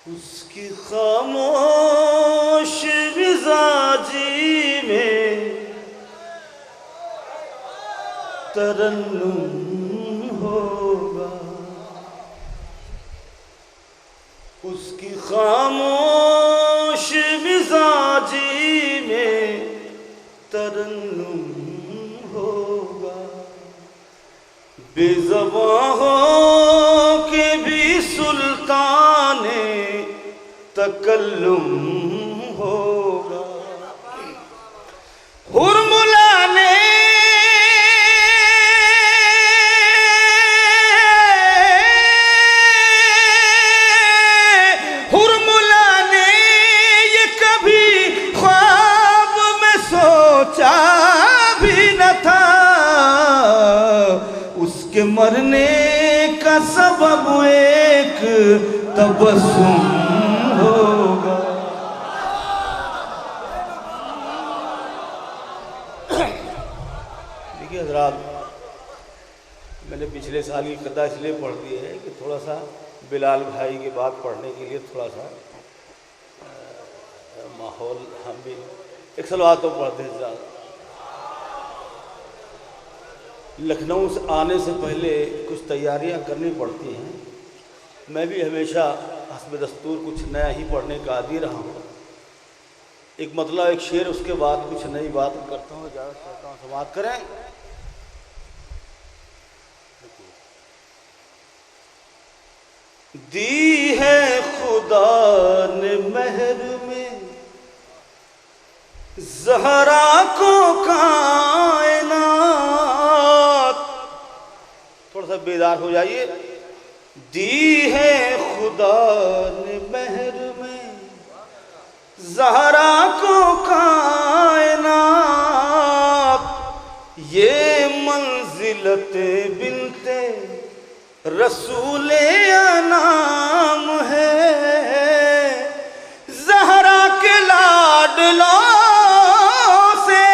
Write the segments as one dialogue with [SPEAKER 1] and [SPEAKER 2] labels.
[SPEAKER 1] उसकी खामोश मिजाजी में तरन्नुम होगा। उसकी खामोश मिजाजी में तरन्नुम होगा। बेज़बां हो के भी सुल्ताने तकल्लुम होगा। हुरमुला ने ये कभी ख्वाब में सोचा भी न था। उसके मरने का सबब एक तबस्सुम होगा। देखिए हज़रात, मैंने पिछले साल की कथा इसलिए पढ़ दी है कि थोड़ा सा बिलाल भाई की बात पढ़ने के लिए थोड़ा सा माहौल हम भी एक सलवात तो पढ़ते हैं। ज़्यादा लखनऊ से आने से पहले कुछ तैयारियां करनी पड़ती हैं। मैं भी हमेशा हस्ब दस्तूर कुछ नया ही पढ़ने का आदी रहा हूँ। एक मतलब एक शेर, उसके बाद कुछ नई बात करता हूँ। ज़्यादा चाहता हूँ समाप्त करें। दी है खुदा ने महर में ज़हरा को कायनात। थोड़ा सा बेदार हो जाइए। दी है खुदा ने महर में ज़हरा को कायनात। ये मंजिलते बिनते रसूले अनाम है। ज़हरा के लाडलों से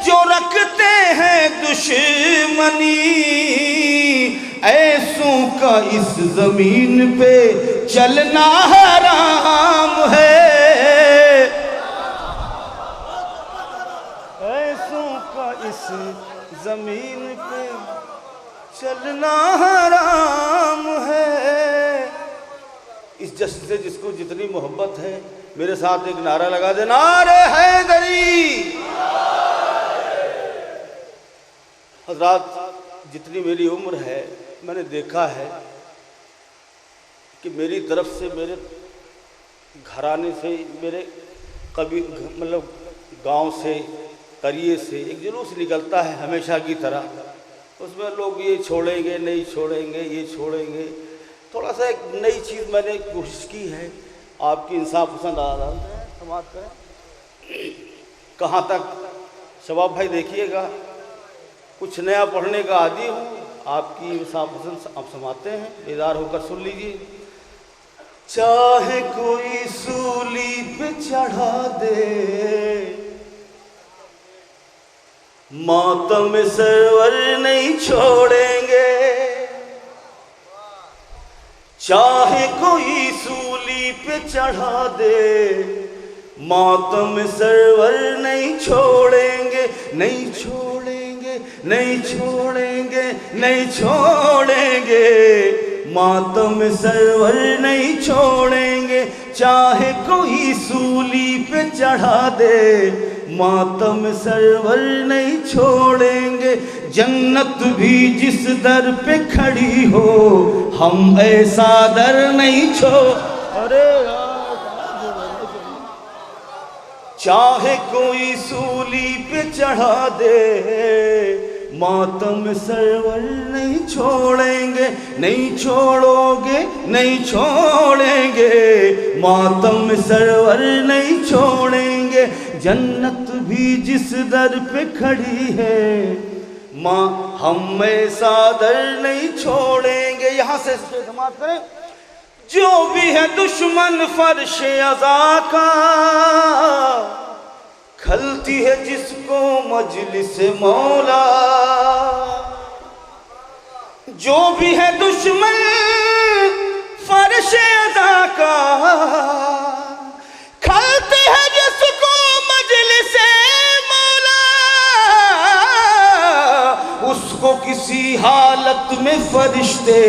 [SPEAKER 1] जो रखते हैं दुश्मनी, ऐसों का इस जमीन पे चलना हराम है। ऐसों का इस जमीन पे चलना हराम है। इस जश्न से जिसको जितनी मोहब्बत है, मेरे साथ एक नारा लगा दे, नारे हैदरी। हज़रात, जितनी मेरी उम्र है, मैंने देखा है कि मेरी तरफ से, मेरे घराने से, मेरे कभी मतलब गांव से, करिए से एक जुलूस निकलता है हमेशा की तरह। उसमें लोग ये छोड़ेंगे, नहीं छोड़ेंगे, ये छोड़ेंगे। थोड़ा सा एक नई चीज़ मैंने कोशिश की है। आपकी इंसाफ पसंद आदान समाप्त करें। कहाँ तक शबाब भाई देखिएगा, कुछ नया पढ़ने का आदी हूँ। आपकी इंसाफ पसंद आप समाते हैं, बेदार होकर सुन लीजिए। चाहे कोई सूली पे चढ़ा दे, मातम सरवर नहीं छोड़ेंगे। चाहे कोई सूली पे चढ़ा दे, मातम सरवर नहीं छोड़ेंगे। नहीं छोड़ेंगे, नहीं छोड़ेंगे, नहीं छोड़ेंगे। मातम सरवर नहीं छोड़ेंगे। चाहे कोई सूली पे चढ़ा दे, मातम सरवर नहीं छोड़ेंगे। जन्नत भी जिस दर पे खड़ी हो, हम ऐसा दर नहीं अरे चाहे कोई सूली पे चढ़ा दे, मातम सरवर नहीं छोड़ेंगे। नहीं छोड़ोगे, नहीं छोड़ेंगे। मातम सरवर नहीं छोड़ेंगे। जन्नत भी जिस दर पे खड़ी है, माँ हम ऐसा दर नहीं छोड़ेंगे। यहाँ से समाप्त करें। जो भी है दुश्मन फर्श अज़ा का, खलती है जिसको मजलिस मौला। जो भी है दुश्मन फर्श अदा का, खलते है जिसको मजलिसे मौला, उसको किसी हालत में फरिश्ते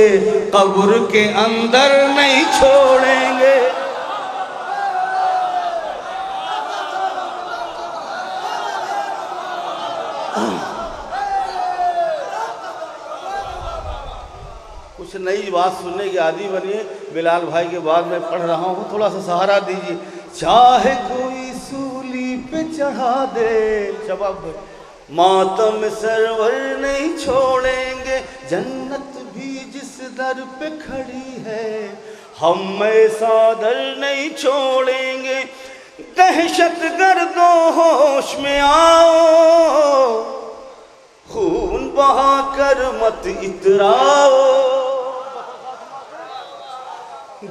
[SPEAKER 1] कब्र के अंदर नहीं छोड़ेंगे। कुछ नई बात सुनने की आदि बनिए। बिलाल भाई के बाद मैं पढ़ रहा हूँ, थोड़ा सा सहारा दीजिए। चाहे कोई सूली पे चढ़ा दे, जवाब मातम सरवर नहीं छोड़ेंगे। जन्नत भी जिस दर पे खड़ी है, हम ऐसा दर नहीं छोड़ेंगे। दहशत गर्दो होश में आओ, खून बहा कर मत इतराओ।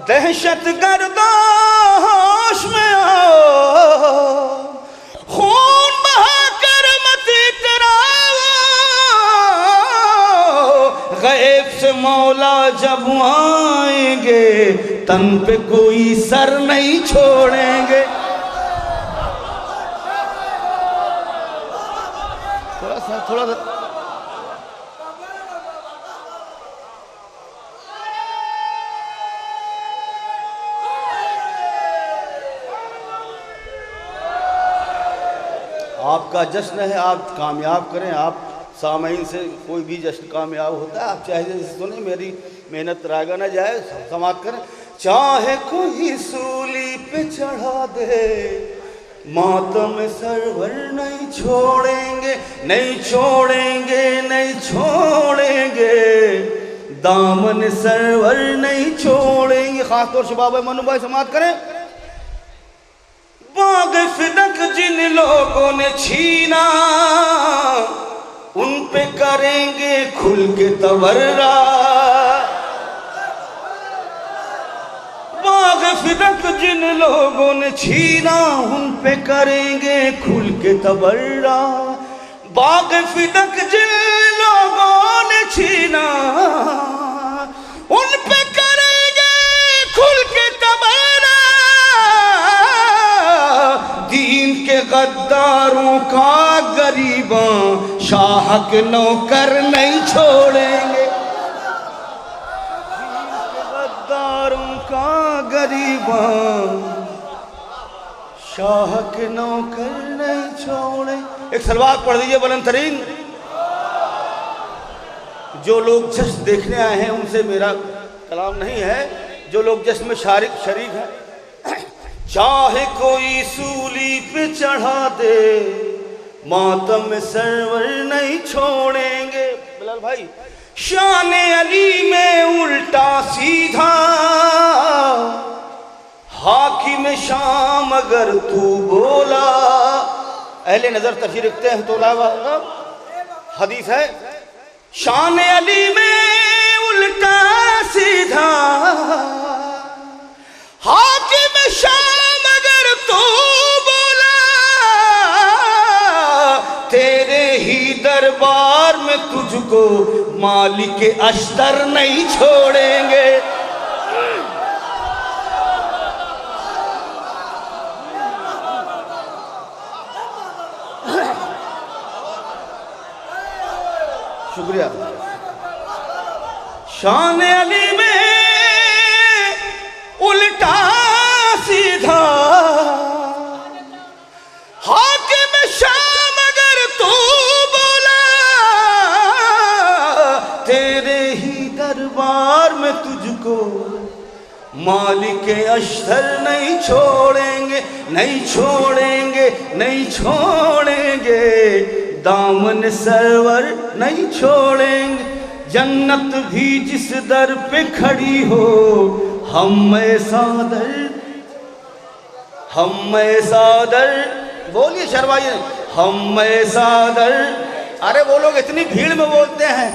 [SPEAKER 1] दहशत गर्दो होश में आओ, खून बहा कर मत इतराओ। गैब से मौला जब आएंगे, तन पे कोई सर नहीं छोड़ेंगे। थोड़ा सा आपका जश्न है, आप कामयाब करें। आप सामईन से कोई भी जश्न कामयाब होता है। आप चाहे जैसे सुने, मेरी मेहनत रायगा ना जाए, समाप्त करें। चाहे कोई सूली पे चढ़ा दे, मातम सरवर नहीं छोड़ेंगे, नहीं छोड़ेंगे, नहीं छोड़ेंगे। दामन सरवर नहीं छोड़ेंगे। खासतौर से बाबा मनु भाई समाप्त करें। बाग फिदक जिन लोगों ने छीना, उन पे करेंगे खुल के तबर्रा। बाग फिदक जिन लोगों ने छीना, उन पे करेंगे खुल के तबर्रा। बाग फिदक जिन लोगों ने छीना, उन पे करेंगे खुल के तबर्रा। दीन के गद्दारों का गरीबां शाह के नौकर नहीं छोड़ेंगे। दीन के गद्दारों का गरीबां शाह के नौकर नहीं छोड़े। एक सलवात पढ़ दीजिए बुलंद तरीन। जो लोग जश्न देखने आए हैं उनसे मेरा कलाम नहीं है, जो लोग जश्न में शरीक हैं। चाहे कोई सूली पे चढ़ा दे, मातम सरवर नहीं छोड़ेंगे। बिलाल भाई, शान अली में उल्टा सीधा, हाकिम शाम अगर तू बोला। अहले नजर तफसीर रखते हैं तो लावा हदीस है। शान अली में उल्टा सीधा, हाकिम शाम अगर तू बोला। तेरे ही दरबार में तुझको मालिक अश्तर नहीं छोड़ेंगे। शुक्रिया। शान अली में उल्टा सीधा, हाकिम शाम अगर तू बोला। तेरे ही दरबार में तुझको मालिक अश्तर नहीं छोड़ेंगे, नहीं छोड़ेंगे, नहीं छोड़ेंगे। दामन सरवर नहीं छोड़ेंगे। जन्नत भी जिस दर पे खड़ी हो, हम ऐसा दर, हम ऐसा दर। बोलिए शर्माइए, हम ऐसा दर। अरे वो लोग इतनी भीड़ में बोलते हैं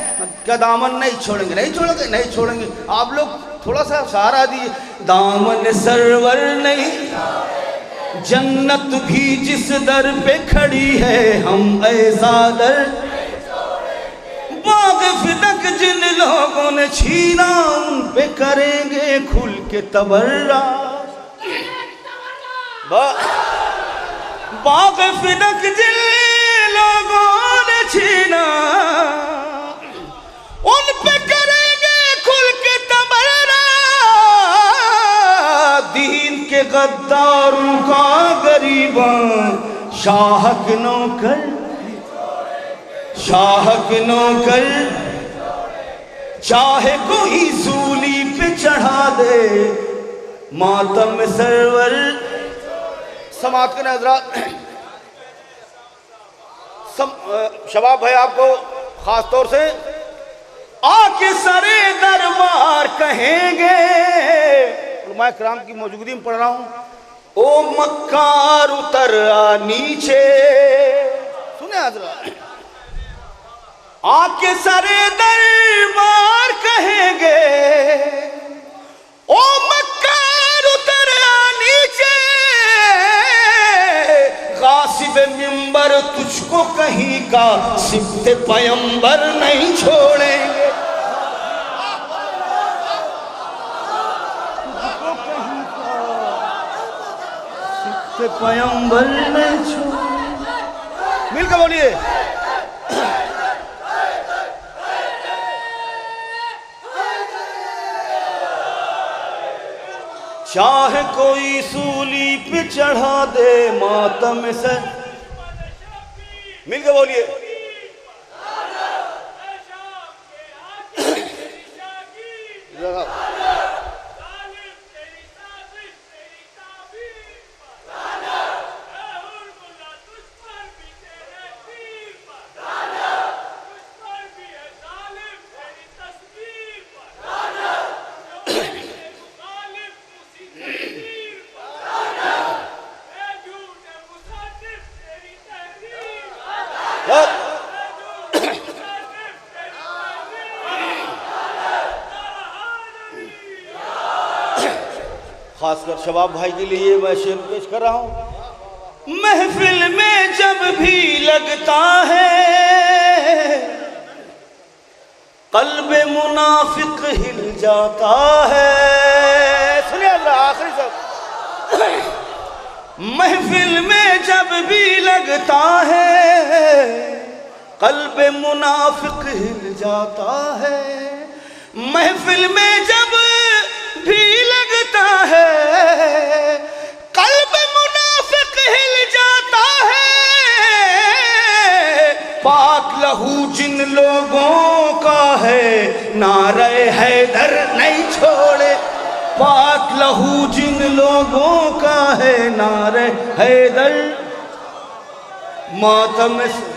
[SPEAKER 1] क्या दामन नहीं छोड़ेंगे, नहीं छोड़ेंगे, नहीं छोड़ेंगे। आप लोग थोड़ा सा सहारा दिए। दामन सरवर नहीं, जन्नत भी जिस दर पे खड़ी है, हम ऐसा दर। बाग फिदक जिन लोगों ने छीना, उन पे पे करेंगे खुल के तबर्रा। बाग फिदक जिन लोगों ने छीना उन पे करेंगे खुल के तबर्रा। दीन के गद्दारों का गरीबा शाह के नौकर, शाह के नौकर चाहे कोई सूली पे चढ़ा दे मातम में सरवर। समात के नजरात शबाब भाई आपको खास तौर से आके सरे दरबार कहेंगे। उलमाए किराम की मौजूदगी में पढ़ रहा हूं। ओ मक्कार उतर आ नीचे, सुने हजरात, आके सरे दरबार कहेंगे। ओ मक्कार उतर आ नीचे, गासिब मिंबर तुझको कहीं का सिफ्ते पैगंबर नहीं छोड़ेंगे। तुझको कहीं का सिफ्ते पैगंबर नहीं छोड़ेंगे। मिलकर बोलिए। चाहे कोई सूली पे चढ़ा दे मातम से, मिलके बोलिए। खासकर शबाब भाई के लिए मैं शेर पेश कर रहा हूं। महफिल में जब भी लगता है कल्बे मुनाफिक हिल जाता है। सुनिए आखिरी सब। महफिल में जब भी लगता है कल्बे मुनाफिक हिल जाता है। महफिल में जब भी लगता है कल्ब मुनाफिक हिल जाता है। पाक लहू जिन लोगों का है नारे हैदर नहीं छोड़े। पाक लहू जिन लोगों का है नारे हैदर मातम से।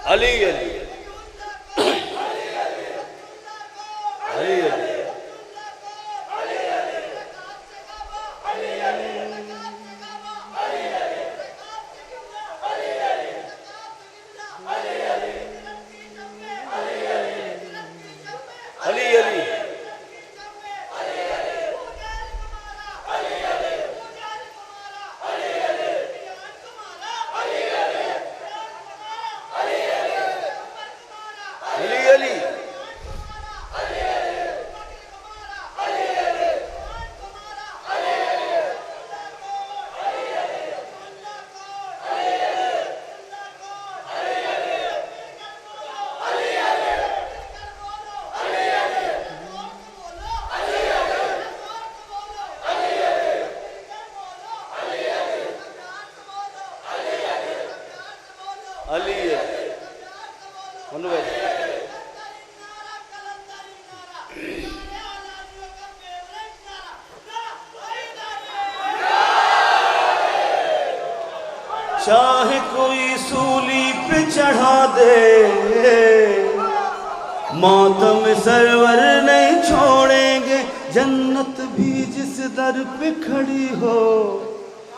[SPEAKER 1] अली अली चाहे कोई सूली पे चढ़ा दे, मातम सरवर नहीं छोड़ेंगे। जन्नत भी जिस दर पे खड़ी हो,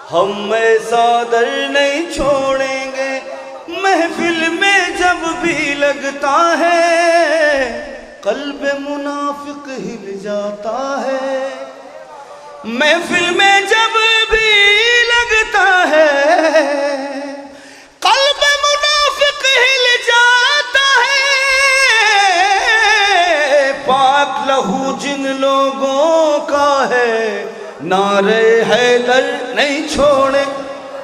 [SPEAKER 1] हम ऐसा दर नहीं छोड़ेंगे। महफिल में जब भी लगता है, कल्ब मुनाफिक हिल जाता है। महफिल में जब भी लगता है, कल्ब मुनाफिक हिल जाता है। पाक लहू जिन लोगों का है, नारे हैदर नहीं छोड़े।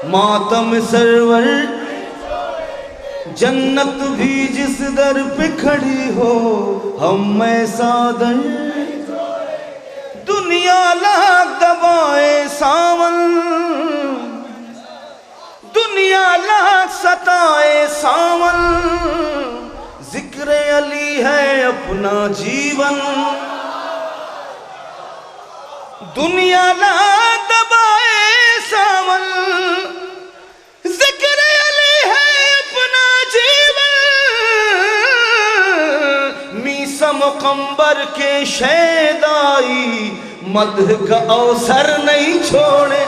[SPEAKER 1] मातम सरवर जन्नत भी जिस दर पे खड़ी हो, हम ऐसा दर। दुनिया लाख दबाए सावन, दुनिया लाख सताए सावन, जिक्र अली है अपना जीवन। दुनिया लाख दबाए सावन, जिक्र अली है अपना जीवन। मीसा मुकम्बर के शैदाई मदह का अवसर नहीं छोड़े।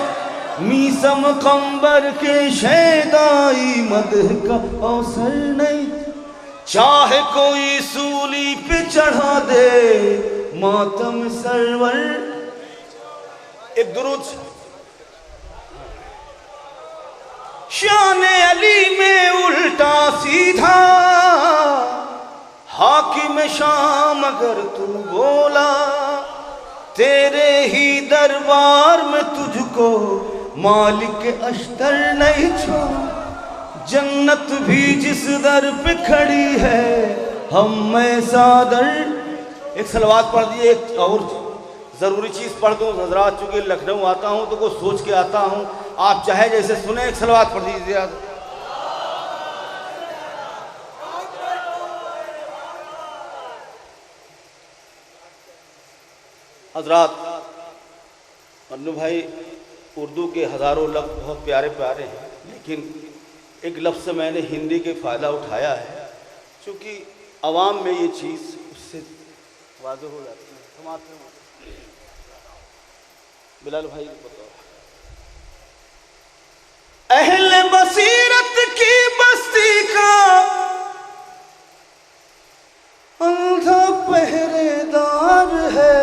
[SPEAKER 1] मीसा मुकम्बर के शैदाई मदह का अवसर नहीं। चाहे कोई सूली पे चढ़ा दे, मातम सरवर। एक दुरूद शान अली में उल्टा सीधा, हाकिम शाम अगर तू बोला, तेरे ही दरबार में तुझको मालिक अश्तर नहीं छोड़। जन्नत भी जिस दर पे खड़ी है, हम ऐसा दर। एक सलवात पढ़ दिए। एक और ज़रूरी चीज़ पढ़ दूँ हज़रात, चूँकि लखनऊ आता हूँ तो कुछ सोच के आता हूँ, आप चाहे जैसे सुने। एक सलवात पढ़ दीजिए आप। हज़रात, मन्नू भाई, उर्दू के हज़ारों लफ्ज़ बहुत प्यारे प्यारे हैं, लेकिन एक लफ्ज़ से मैंने हिंदी के फ़ायदा उठाया है, क्योंकि आवाम में ये चीज़ उससे वाज़ेह हो जाती है। समाते हैं बिलाल भाई बताओ। अहले बसीरत की बस्ती का अंधा पहरेदार है,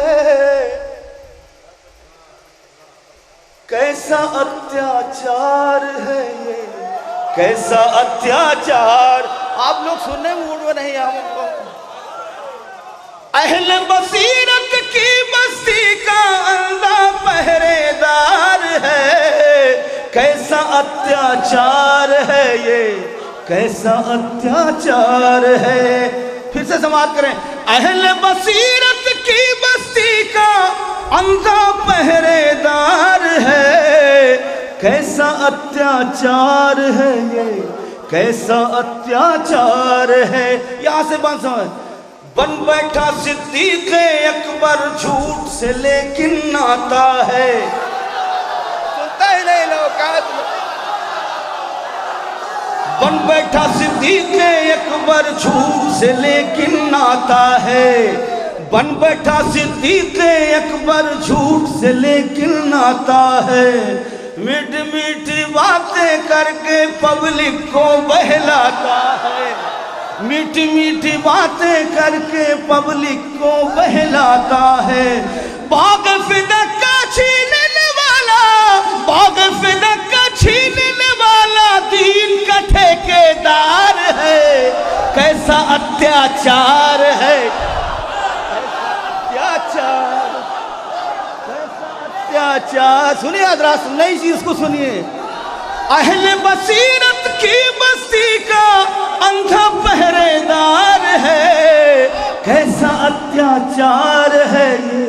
[SPEAKER 1] कैसा अत्याचार है ये, कैसा अत्याचार। आप लोग सुनने मूड में नहीं। हमको अहले बसीरत की बस्ती का अंधा पहरेदार है, कैसा अत्याचार है ये, कैसा अत्याचार है। फिर से समाप्त करें। अहले बसीरत की बस्ती का अंधा पहरेदार है, कैसा अत्याचार है ये, कैसा अत्याचार है। यहां से बात समझ। बन बैठा सिद्दीक़ अकबर झूठ से लेकिन नाता है। सुनता ही नहीं लोग। बन बैठा सिद्दीक़ अकबर झूठ से लेकिन नाता है। बन बैठा सिद्दीक़ अकबर झूठ से लेकिन नाता है। मीठी मीठी बातें करके पब्लिक को बहलाता है। मीठी मीठी बातें करके पब्लिक को बहलाता है। बाग फिदक का छीनने वाला, बाग फिदक का छीनने वाला दीन का ठेकेदार है, कैसा अत्याचार है, अत्याचार, कैसा अत्याचार। सुनिए हज़रात, नई चीज को सुनिए। अहले बसीरत की बस्ती का अंधा पहरेदार है, कैसा अत्याचार है ये,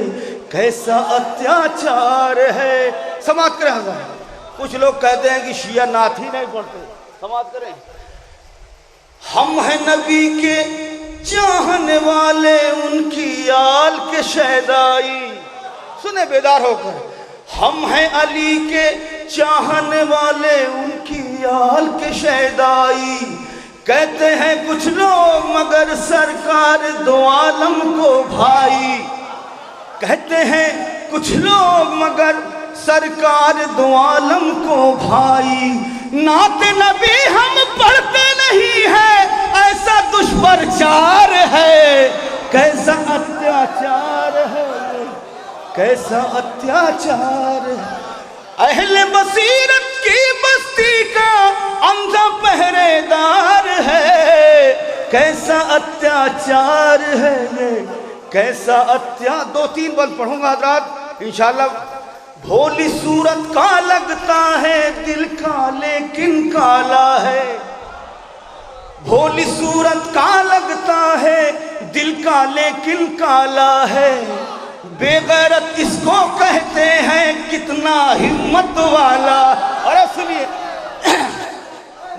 [SPEAKER 1] कैसा अत्याचार है। समाप्त करें हज़रात। कुछ लोग कहते हैं कि शिया नात ही नहीं पढ़ते। समाप्त करें। हम हैं नबी के चाहने वाले, उनकी आल के शहदाई। सुने बेदार होकर। हम हैं अली के चाहने वाले उनकी आल के शहदाई। कहते हैं कुछ लोग मगर सरकार दो आलम को भाई। कहते हैं कुछ लोग मगर सरकार दो आलम को भाई। नाते नबी हम पढ़ते नहीं है, ऐसा दुष्प्रचार है। कैसा अत्याचार है, कैसा अत्याचार है। अहले बसीरत की बस्ती का अंधा पहरेदार है। कैसा अत्याचार है ये, कैसा दो तीन बंद पढ़ूंगा हजरात इंशाल्लाह। भोली सूरत का लगता है दिल का लेकिन काला है। भोली सूरत का लगता है दिल का लेकिन काला है। बेगैरत किसको कहते हैं कितना हिम्मत वाला। अरे सुनिए,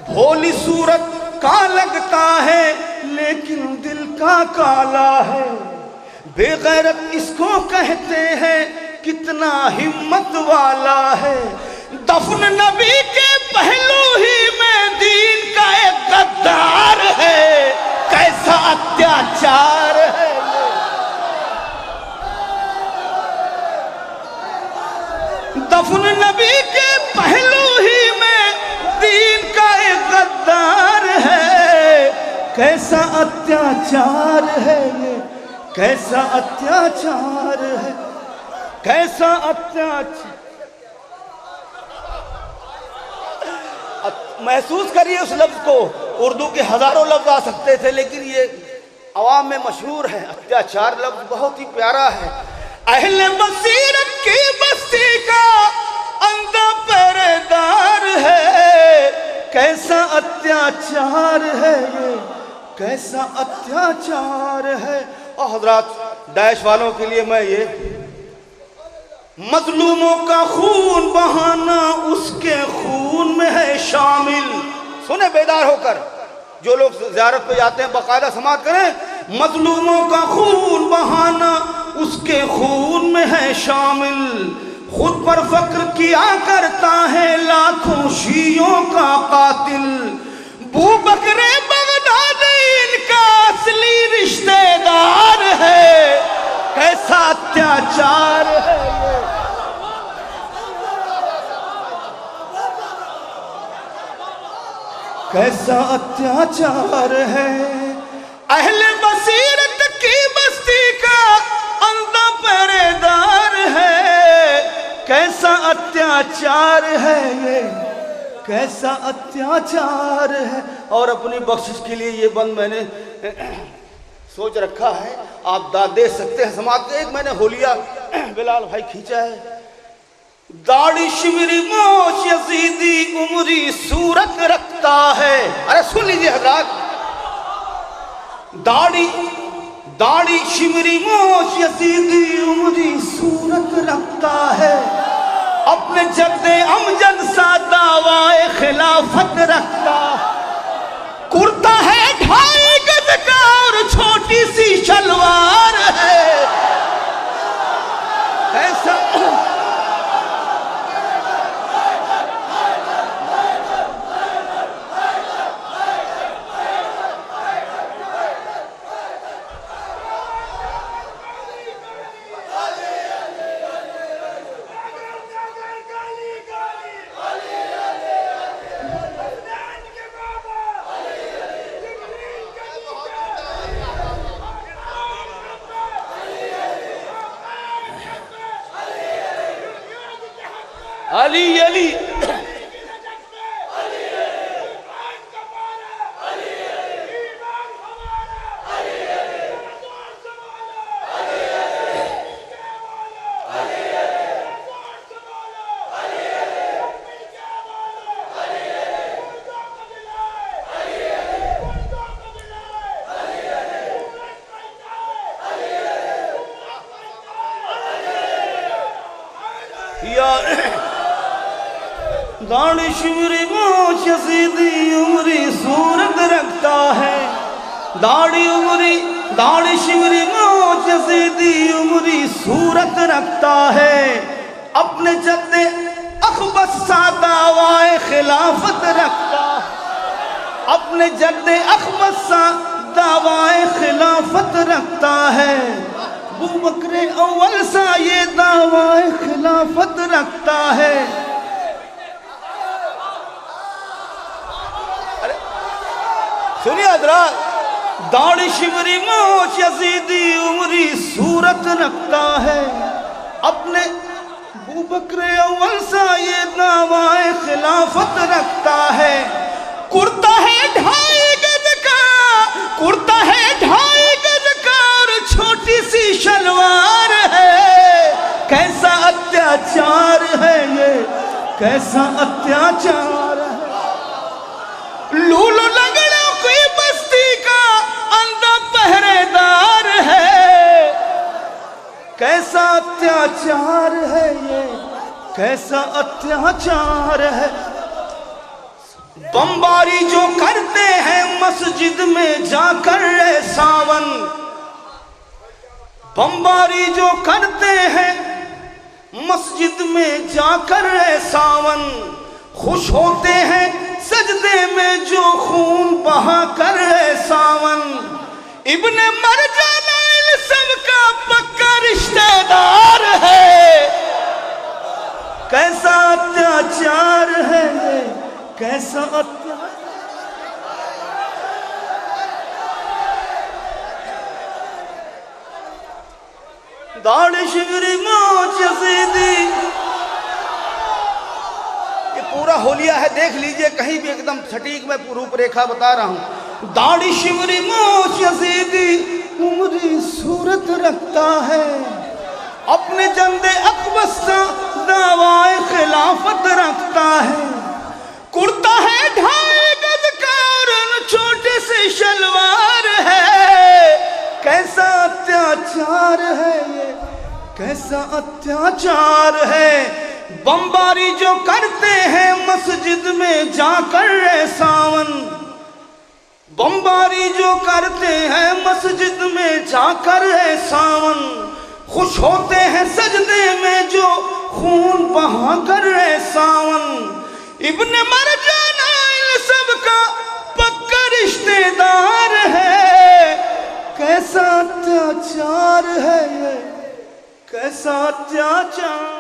[SPEAKER 1] भोली सूरत का लगता है लेकिन दिल का काला है। बेगैरत किसको कहते हैं कितना हिम्मत वाला है। दफन नबी के पहलू ही में दीन का एक गद्दार है। कैसा अत्याचार है। दफन नबी के पहलू ही में दीन का एक गद्दार है। कैसा अत्याचार है ये, कैसा अत्याचार है, कैसा अत्याचार। महसूस करिए उस लफ्ज को। उर्दू के हजारों लफ्ज आ सकते थे लेकिन ये अवाम में मशहूर है। अत्याचार लफ्ज बहुत ही प्यारा है। अहले बसीरत की बस्ती का अंधा पहरेदार है। कैसा अत्याचार है ये, कैसा अत्याचार है। और हजरात डैश वालों के लिए मैं ये, मजलूमों का खून बहाना उसके खून में है शामिल। सुने बेदार होकर, जो लोग ज़ियारत पे जाते हैं बाकायदा समात करें। मजलूमों का खून बहाना उसके खून में है शामिल। खुद पर फक्र किया करता है लाखों शियों का कातिल। बू बकरे बगदादी इनका असली रिश्तेदार है। कैसा अत्याचार है ये, कैसा अत्याचार है। अहले बसीरत की बस्ती का अंधा पहरेदार है। कैसा अत्याचार है ये, कैसा अत्याचार है। और अपनी बख्शिश के लिए ये बंद मैंने सोच रखा है, आप दाद दे सकते हैं समाज। एक मैंने होलिया बिलाल भाई खींचा है। दाढ़ी शिमरी मोश यजीदी उमरी सूरत रखता है। अरे सुन लीजिए हजरात, दाढ़ी शिमरी मोश यजीदी उमरी सूरत रखता है। अपने जद्दे अमजद सा दावाए खिलाफत रखता। कुर्ता है 2.5 गज का और छोटी सी शलवार है। ऐसा अली अली दाढ़ी शिमरी मोश यजीदी उमरी सूरत रखता है। दाढ़ी शिमरी मोश यजीदी उमरी सूरत रखता है। अपने जद्दे अखबस सा दावाए खिलाफत रखता, अपने जद्दे अखबस सा दावाए खिलाफत रखता है। अबू बकर अव्वल सा ये दावाए खिलाफत रखता है। सुनिए हज़रात, दाढ़ी शिवरी मोच यजीदी उमरी सूरत रखता है। अपने अबू बकर अव्वल सा ये दावाए खिलाफत रखता है। कुर्ता है 2.5 गज का, कुर्ता है 2.5 गज का और छोटी सी शलवार है। कैसा अत्याचार है ये, कैसा अत्याचार है। लूलो लगड़ों की बस्ती का अंधा पहरेदार है। कैसा अत्याचार है ये, कैसा अत्याचार है। बमबारी जो करते हैं मस्जिद में जाकर रे सावन, बमबारी जो करते हैं मस्जिद में जाकर रे सावन, खुश होते हैं सजदे में जो खून बहा कर रे सावन। इब्ने मरजाना इन सबका पक्का रिश्तेदार है। कैसा अत्याचार है ये, कैसा अत्याचार। दाढ़ी शिवरी मोच यजीदी, ये पूरा होलिया है, देख लीजिए कहीं भी एकदम सटीक मैं रूपरेखा बता रहा हूं। दाढ़ी शिवरी मोच यजीदी उमरी सूरत रखता है। अपने जंदे अकबस सा दावाए खिलाफत रखता है। कुर्ता है 2.5 गज का और छोटे से शलवार है। कैसा अत्याचार है ये, कैसा अत्याचार है। बमबारी जो करते हैं मस्जिद में जाकर रे सावन, बमबारी जो करते हैं मस्जिद में जाकर रे सावन, खुश होते हैं सजदे में जो खून बहा कर रे सावन। इब्ने मरजाना इन सबका पक्का रिश्तेदार है। कैसा अत्याचार है ये, कैसा अत्याचार।